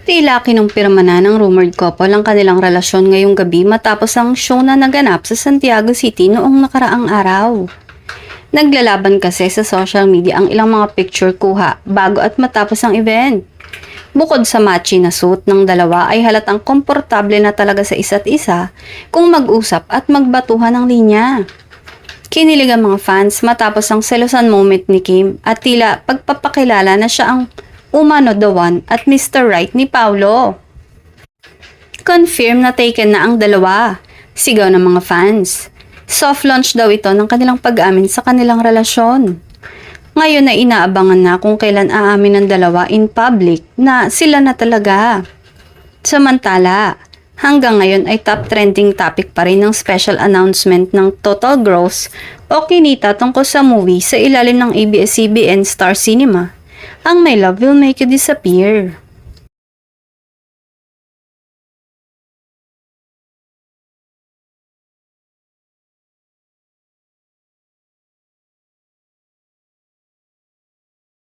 Tila kinumpirma na ng rumored couple ang kanilang relasyon ngayong gabi matapos ang show na naganap sa Santiago City noong nakaraang araw. Naglalaban kasi sa social media ang ilang mga picture kuha bago at matapos ang event. Bukod sa matchy na suit ng dalawa ay halatang komportable na talaga sa isa't isa kung mag-usap at magbatuhan ng linya. Kinilig ang mga fans matapos ang selosan moment ni Kim at tila pagpapakilala na siya ang umano the one at Mr. Right ni Paulo. Confirm na taken na ang dalawa, sigaw ng mga fans. Soft launch daw ito ng kanilang pag-amin sa kanilang relasyon. Ngayon na inaabangan na kung kailan aamin ng dalawa in public na sila na talaga. Samantala, hanggang ngayon ay top trending topic pa rin ng special announcement ng total gross o kinita tungkol sa movie sa ilalim ng ABS-CBN Star Cinema, ang My Love Will Make You Disappear.